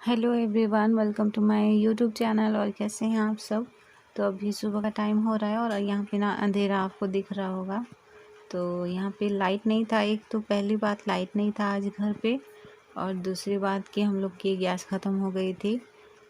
Hello everyone, welcome to my YouTube channel. और कैसे हैं आप सब। तो अभी सुबह का टाइम हो रहा है और यहाँ पे ना अंधेरा आपको दिख रहा होगा। तो यहाँ पे लाइट नहीं था। एक तो पहली बात लाइट नहीं था आज घर पे, और दूसरी बात कि हम लोग की गैस ख़त्म हो गई थी।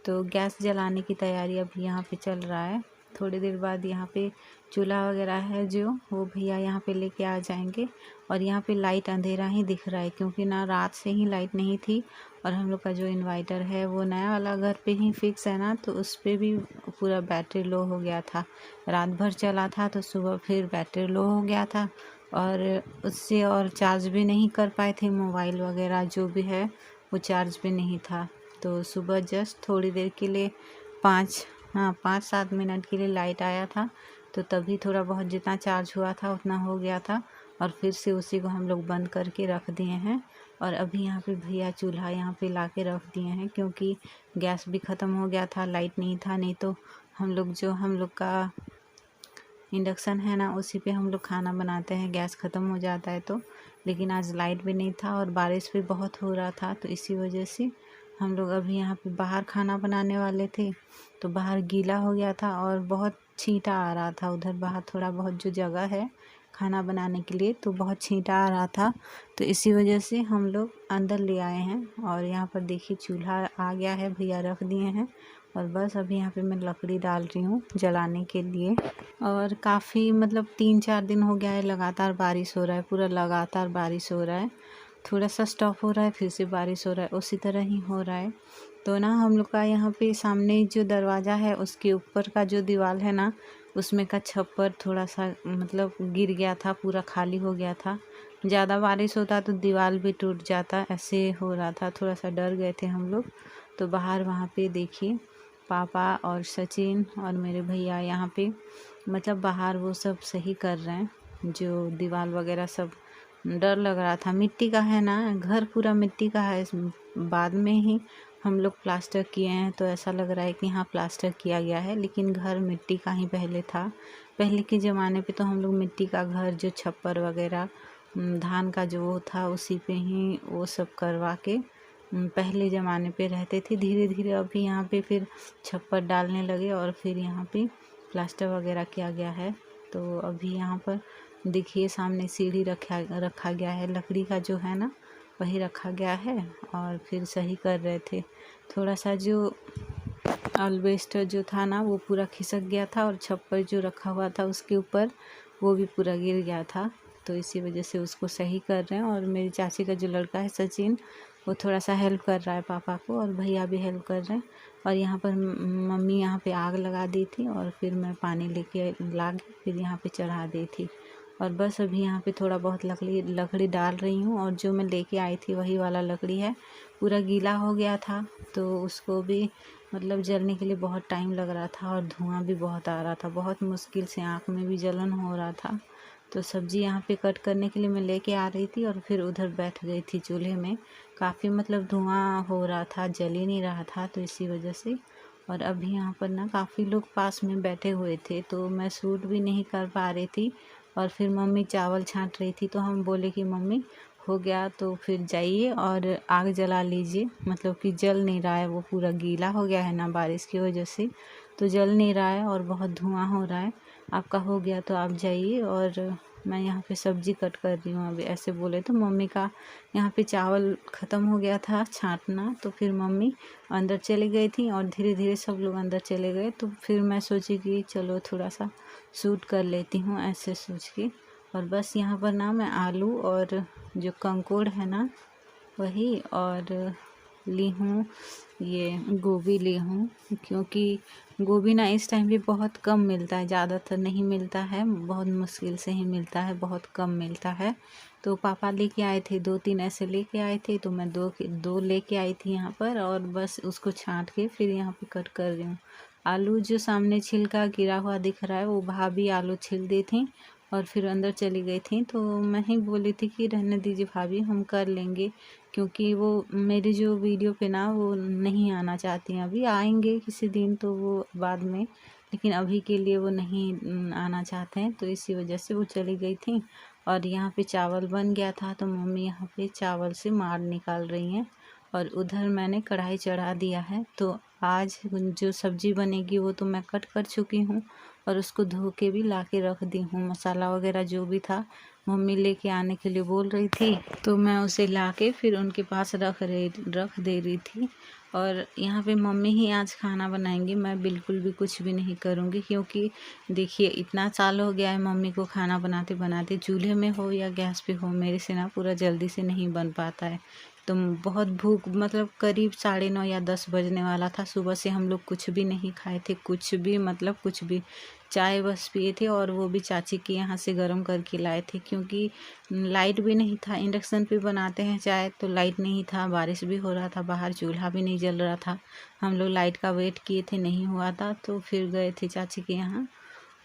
तो गैस जलाने की तैयारी अभी यहाँ पे चल रहा है। थोड़ी देर बाद यहाँ पे चूल्हा वगैरह है जो वो भैया यहाँ पे लेके आ जाएंगे। और यहाँ पे लाइट अंधेरा ही दिख रहा है क्योंकि ना रात से ही लाइट नहीं थी। और हम लोग का जो इन्वर्टर है वो नया वाला घर पे ही फिक्स है ना, तो उस पर भी पूरा बैटरी लो हो गया था। रात भर चला था तो सुबह फिर बैटरी लो हो गया था, और उससे और चार्ज भी नहीं कर पाए थे। मोबाइल वगैरह जो भी है वो चार्ज भी नहीं था। तो सुबह जस्ट थोड़ी देर के लिए 5-7 मिनट के लिए लाइट आया था, तो तभी थोड़ा बहुत जितना चार्ज हुआ था उतना हो गया था। और फिर से उसी को हम लोग बंद करके रख दिए हैं। और अभी यहाँ पे भैया चूल्हा यहाँ पे ला के रख दिए हैं क्योंकि गैस भी ख़त्म हो गया था, लाइट नहीं था। नहीं तो हम लोग का इंडक्शन है ना, उसी पे हम लोग खाना बनाते हैं, गैस ख़त्म हो जाता है तो। लेकिन आज लाइट भी नहीं था और बारिश भी बहुत हो रहा था, तो इसी वजह से हम लोग अभी यहाँ पे बाहर खाना बनाने वाले थे। तो बाहर गीला हो गया था और बहुत छींटा आ रहा था। उधर बाहर थोड़ा बहुत जो जगह है खाना बनाने के लिए, तो बहुत छींटा आ रहा था। तो इसी वजह से हम लोग अंदर ले आए हैं। और यहाँ पर देखिए चूल्हा आ गया है, भैया रख दिए हैं। और बस अभी यहाँ पे मैं लकड़ी डाल रही हूँ जलाने के लिए। और काफ़ी मतलब 3-4 दिन हो गया है लगातार बारिश हो रहा है, पूरा लगातार बारिश हो रहा है। थोड़ा सा स्टॉप हो रहा है, फिर से बारिश हो रहा है, उसी तरह ही हो रहा है। तो ना हम लोग का यहाँ पे सामने जो दरवाज़ा है उसके ऊपर का जो दीवार है ना, उसमें का छप्पर थोड़ा सा मतलब गिर गया था, पूरा खाली हो गया था। ज़्यादा बारिश होता तो दीवार भी टूट जाता, ऐसे हो रहा था। थोड़ा सा डर गए थे हम लोग। तो बाहर वहाँ पे देखिए पापा और सचिन और मेरे भैया यहाँ पे मतलब बाहर वो सब सही कर रहे हैं। जो दीवार वगैरह सब डर लग रहा था, मिट्टी का है ना घर, पूरा मिट्टी का है। बाद में ही हम लोग प्लास्टर किए हैं, तो ऐसा लग रहा है कि हाँ प्लास्टर किया गया है, लेकिन घर मिट्टी का ही पहले था। पहले के ज़माने पे तो हम लोग मिट्टी का घर जो छप्पर वगैरह धान का जो वो था उसी पे ही वो सब करवा के पहले ज़माने पे रहते थे। धीरे धीरे अभी यहाँ पे फिर छप्पर डालने लगे और फिर यहाँ पे प्लास्टर वगैरह किया गया है। तो अभी यहाँ पर देखिए सामने सीढ़ी रखा गया है, लकड़ी का जो है ना वही रखा गया है। और फिर सही कर रहे थे। थोड़ा सा जो अल्बेस्टर जो था ना वो पूरा खिसक गया था, और छप्पर जो रखा हुआ था उसके ऊपर वो भी पूरा गिर गया था। तो इसी वजह से उसको सही कर रहे हैं। और मेरी चाची का जो लड़का है सचिन, वो थोड़ा सा हेल्प कर रहा है पापा को, और भैया भी हेल्प कर रहे हैं। और यहाँ पर मम्मी यहाँ पे आग लगा दी थी, और फिर मैं पानी लेके ला के फिर यहाँ पे चढ़ा दी थी। और बस अभी यहाँ पे थोड़ा बहुत लकड़ी डाल रही हूँ। और जो मैं लेके आई थी वही वाला लकड़ी है, पूरा गीला हो गया था, तो उसको भी मतलब जलने के लिए बहुत टाइम लग रहा था। और धुआं भी बहुत आ रहा था, बहुत मुश्किल से, आँख में भी जलन हो रहा था। तो सब्ज़ी यहाँ पे कट करने के लिए मैं लेके आ रही थी, और फिर उधर बैठ गई थी चूल्हे में। काफ़ी मतलब धुआं हो रहा था, जल ही नहीं रहा था, तो इसी वजह से। और अभी यहाँ पर ना काफ़ी लोग पास में बैठे हुए थे, तो मैं शूट भी नहीं कर पा रही थी। और फिर मम्मी चावल छांट रही थी, तो हम बोले कि मम्मी हो गया तो फिर जाइए और आग जला लीजिए। मतलब कि जल नहीं रहा है, वो पूरा गीला हो गया है ना बारिश की वजह से, तो जल नहीं रहा है और बहुत धुआं हो रहा है। आपका हो गया तो आप जाइए, और मैं यहाँ पे सब्ज़ी कट कर रही हूँ अभी, ऐसे बोले। तो मम्मी का यहाँ पे चावल ख़त्म हो गया था छांटना, तो फिर मम्मी अंदर चली गई थी और धीरे धीरे सब लोग अंदर चले गए। तो फिर मैं सोची कि चलो थोड़ा सा शूट कर लेती हूँ, ऐसे सोच के। और बस यहाँ पर ना मैं आलू और जो कंकोड़ है ना वही, और ली हूँ ये गोभी ली हूँ, क्योंकि गोभी ना इस टाइम पे बहुत कम मिलता है, ज़्यादातर नहीं मिलता है, बहुत मुश्किल से ही मिलता है, बहुत कम मिलता है। तो पापा लेके आए थे 2-3 ऐसे लेके आए थे, तो मैं दो लेके आई थी यहाँ पर। और बस उसको छांट के फिर यहाँ पे कट कर रही हूँ। आलू जो सामने छिलका गिरा हुआ दिख रहा है वो भाभी आलू छिल दी थी और फिर अंदर चली गई थी। तो मैं ही बोली थी कि रहने दीजिए भाभी, हम कर लेंगे, क्योंकि वो मेरी जो वीडियो पे ना वो नहीं आना चाहती हैं। अभी आएंगे किसी दिन तो वो बाद में, लेकिन अभी के लिए वो नहीं आना चाहते हैं, तो इसी वजह से वो चली गई थी। और यहाँ पे चावल बन गया था, तो मम्मी यहाँ पे चावल से मार निकाल रही हैं। और उधर मैंने कढ़ाई चढ़ा दिया है। तो आज जो सब्ज़ी बनेगी वो तो मैं कट कर चुकी हूँ और उसको धो के भी ला के रख दी हूँ। मसाला वगैरह जो भी था मम्मी लेके आने के लिए बोल रही थी, तो मैं उसे ला के फिर उनके पास रख दे रही थी। और यहाँ पे मम्मी ही आज खाना बनाएंगी, मैं बिल्कुल भी कुछ भी नहीं करूँगी, क्योंकि देखिए इतना साल हो गया है मम्मी को खाना बनाते बनाते, चूल्हे में हो या गैस पे हो, मेरे से ना पूरा जल्दी से नहीं बन पाता है। तो बहुत भूख, मतलब करीब 9:30 या 10 बजने वाला था। सुबह से हम लोग कुछ भी नहीं खाए थे, कुछ भी, मतलब कुछ भी, चाय बस पिए थे, और वो भी चाची के यहाँ से गर्म करके लाए थे, क्योंकि लाइट भी नहीं था। इंडक्शन पे बनाते हैं चाय तो लाइट नहीं था, बारिश भी हो रहा था, बाहर चूल्हा भी नहीं जल रहा था। हम लोग लाइट का वेट किए थे, नहीं हुआ था, तो फिर गए थे चाची के यहाँ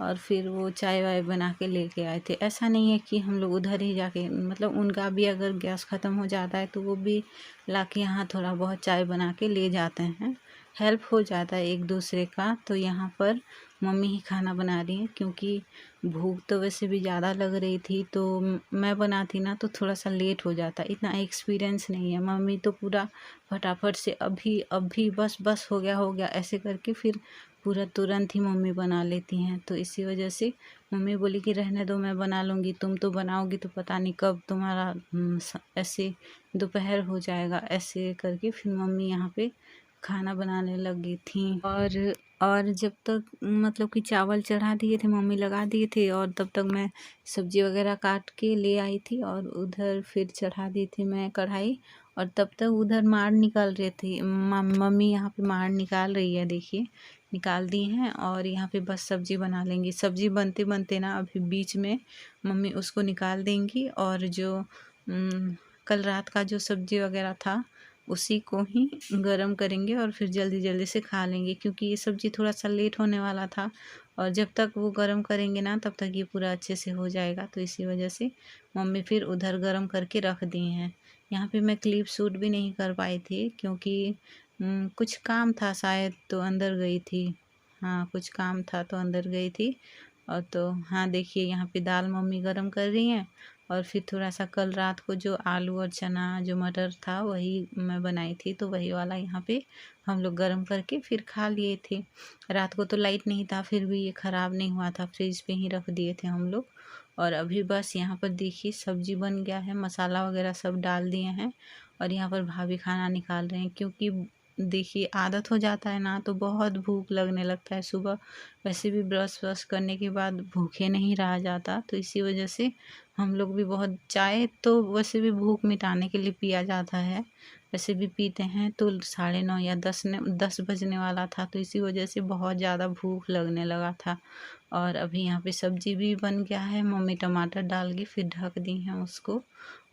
और फिर वो चाय वाय बना के लेके आए थे। ऐसा नहीं है कि हम लोग उधर ही जाके, मतलब उनका भी अगर गैस ख़त्म हो जाता है तो वो भी ला के यहाँ थोड़ा बहुत चाय बना के ले जाते हैं, हेल्प हो जाता है एक दूसरे का। तो यहाँ पर मम्मी ही खाना बना रही हैं, क्योंकि भूख तो वैसे भी ज़्यादा लग रही थी, तो मैं बनाती ना तो थोड़ा सा लेट हो जाता, इतना एक्सपीरियंस नहीं है। मम्मी तो पूरा फटाफट से अभी अभी बस हो गया ऐसे करके फिर पूरा तुरंत ही मम्मी बना लेती हैं। तो इसी वजह से मम्मी बोली कि रहने दो, मैं बना लूँगी, तुम तो बनाओगी तो पता नहीं कब तुम्हारा ऐसे दोपहर हो जाएगा, ऐसे करके फिर मम्मी यहाँ पे खाना बनाने लगी थी। और जब तक मतलब कि चावल चढ़ा दिए थे, मम्मी लगा दिए थे, और तब तक मैं सब्जी वगैरह काट के ले आई थी और उधर फिर चढ़ा दी थी मैं कढ़ाई। और तब तक उधर माड़ निकाल रही थी मम्मी, यहाँ पे माड़ निकाल रही है, देखिए निकाल दी हैं। और यहाँ पे बस सब्जी बना लेंगी। सब्जी बनते बनते ना अभी बीच में मम्मी उसको निकाल देंगी, और जो कल रात का जो सब्जी वगैरह था उसी को ही गरम करेंगे और फिर जल्दी जल्दी से खा लेंगे, क्योंकि ये सब्जी थोड़ा सा लेट होने वाला था, और जब तक वो गरम करेंगे ना तब तक ये पूरा अच्छे से हो जाएगा। तो इसी वजह से मम्मी फिर उधर गरम करके रख दी हैं। यहाँ पे मैं क्लिप शूट भी नहीं कर पाई थी, क्योंकि कुछ काम था शायद, तो अंदर गई थी। हाँ, कुछ काम था तो अंदर गई थी। और तो हाँ, देखिए यहाँ पे दाल मम्मी गरम कर रही हैं, और फिर थोड़ा सा कल रात को जो आलू और चना जो मटर था वही मैं बनाई थी, तो वही वाला यहाँ पे हम लोग गरम करके फिर खा लिए थे। रात को तो लाइट नहीं था, फिर भी ये ख़राब नहीं हुआ था, फ्रिज पे ही रख दिए थे हम लोग। और अभी बस यहाँ पर देखिए सब्जी बन गया है, मसाला वगैरह सब डाल दिए हैं, और यहाँ पर भाभी खाना निकाल रहे हैं, क्योंकि देखिए आदत हो जाता है ना तो बहुत भूख लगने लगता है सुबह। वैसे भी ब्रश व्रश करने के बाद भूखे नहीं रहा जाता, तो इसी वजह से हम लोग भी बहुत, चाय तो वैसे भी भूख मिटाने के लिए पिया जाता है, वैसे भी पीते हैं। तो 9:30 या 10 बजने वाला था, तो इसी वजह से बहुत ज़्यादा भूख लगने लगा था। और अभी यहाँ पे सब्जी भी बन गया है, मम्मी टमाटर डाल के फिर ढक दी हैं उसको।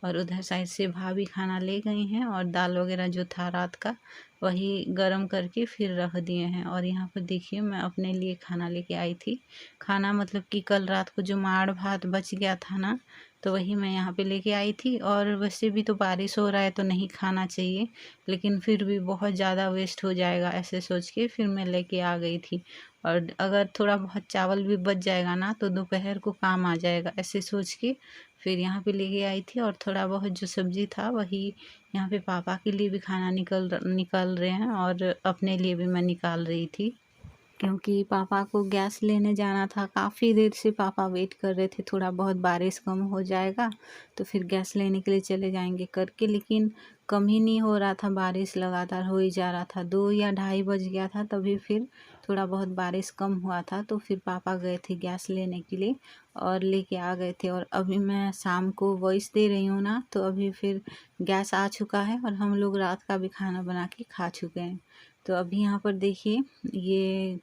और उधर साइड से भाभी खाना ले गई हैं, और दाल वगैरह जो था रात का वही गरम करके फिर रख दिए हैं। और यहाँ पर देखिए मैं अपने लिए खाना लेके आई थी। खाना मतलब कि कल रात को जो माड़ भात बच गया था ना, तो वही मैं यहाँ पे लेके आई थी। और वैसे भी तो बारिश हो रहा है तो नहीं खाना चाहिए, लेकिन फिर भी बहुत ज़्यादा वेस्ट हो जाएगा ऐसे सोच के फिर मैं लेके आ गई थी। और अगर थोड़ा बहुत चावल भी बच जाएगा ना तो दोपहर को काम आ जाएगा, ऐसे सोच के फिर यहाँ पे लेके आई थी। और थोड़ा बहुत जो सब्ज़ी था वही यहाँ पे पापा के लिए भी खाना निकल रहे हैं, और अपने लिए भी मैं निकाल रही थी, क्योंकि पापा को गैस लेने जाना था। काफ़ी देर से पापा वेट कर रहे थे, थोड़ा बहुत बारिश कम हो जाएगा तो फिर गैस लेने के लिए चले जाएंगे करके, लेकिन कम ही नहीं हो रहा था, बारिश लगातार हो ही जा रहा था। 2 या 2:30 बज गया था, तभी फिर थोड़ा बहुत बारिश कम हुआ था, तो फिर पापा गए थे गैस लेने के लिए और लेके आ गए थे। और अभी मैं शाम को वॉइस दे रही हूँ ना, तो अभी फिर गैस आ चुका है और हम लोग रात का भी खाना बना के खा चुके हैं। तो अभी यहाँ पर देखिए ये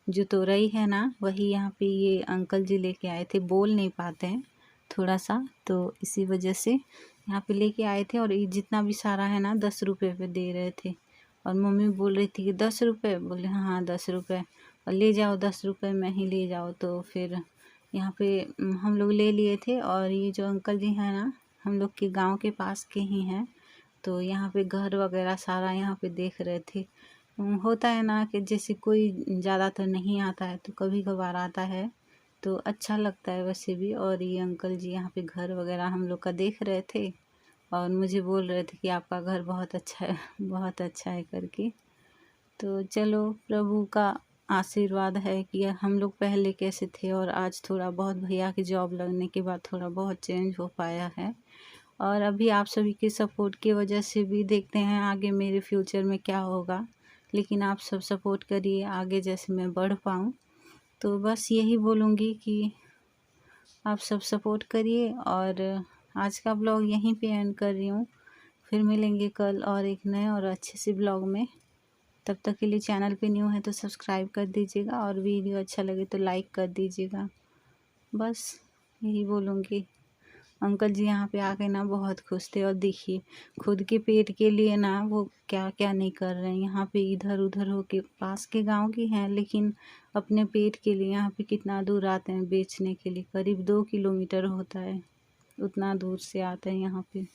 जो तोरई है ना, वही यहाँ पे ये अंकल जी लेके आए थे, बोल नहीं पाते हैं थोड़ा सा, तो इसी वजह से यहाँ पे लेके आए थे। और ये जितना भी सारा है ना 10 रुपये पे दे रहे थे, और मम्मी बोल रही थी कि 10 रुपये, बोले हाँ 10 रुपये, और ले जाओ 10 रुपये में ही ले जाओ। तो फिर यहाँ पे हम लोग ले लिए थे। और ये जो अंकल जी हैं ना, हम लोग के गाँव के पास के ही हैं, तो यहाँ पे घर वगैरह सारा यहाँ पे देख रहे थे। होता है ना कि जैसे कोई ज़्यादातर नहीं आता है तो कभी कभार आता है, तो अच्छा लगता है वैसे भी। और ये अंकल जी यहाँ पे घर वगैरह हम लोग का देख रहे थे, और मुझे बोल रहे थे कि आपका घर बहुत अच्छा है बहुत अच्छा है करके। तो चलो, प्रभु का आशीर्वाद है कि हम लोग पहले कैसे थे और आज थोड़ा बहुत भैया की जॉब लगने के बाद थोड़ा बहुत चेंज हो पाया है। और अभी आप सभी के सपोर्ट की वजह से भी देखते हैं आगे मेरे फ्यूचर में क्या होगा, लेकिन आप सब सपोर्ट करिए आगे जैसे मैं बढ़ पाऊँ। तो बस यही बोलूँगी कि आप सब सपोर्ट करिए। और आज का ब्लॉग यहीं पे एंड कर रही हूँ। फिर मिलेंगे कल और एक नए और अच्छे से ब्लॉग में। तब तक के लिए चैनल पे न्यू है तो सब्सक्राइब कर दीजिएगा और वीडियो अच्छा लगे तो लाइक कर दीजिएगा। बस यही बोलूँगी। अंकल जी यहाँ पे आके ना बहुत खुश थे, और देखिए खुद के पेट के लिए ना वो क्या क्या नहीं कर रहे हैं। यहाँ पे इधर उधर होके पास के गांव की हैं, लेकिन अपने पेट के लिए यहाँ पे कितना दूर आते हैं बेचने के लिए। करीब 2 किलोमीटर होता है, उतना दूर से आते हैं यहाँ पे।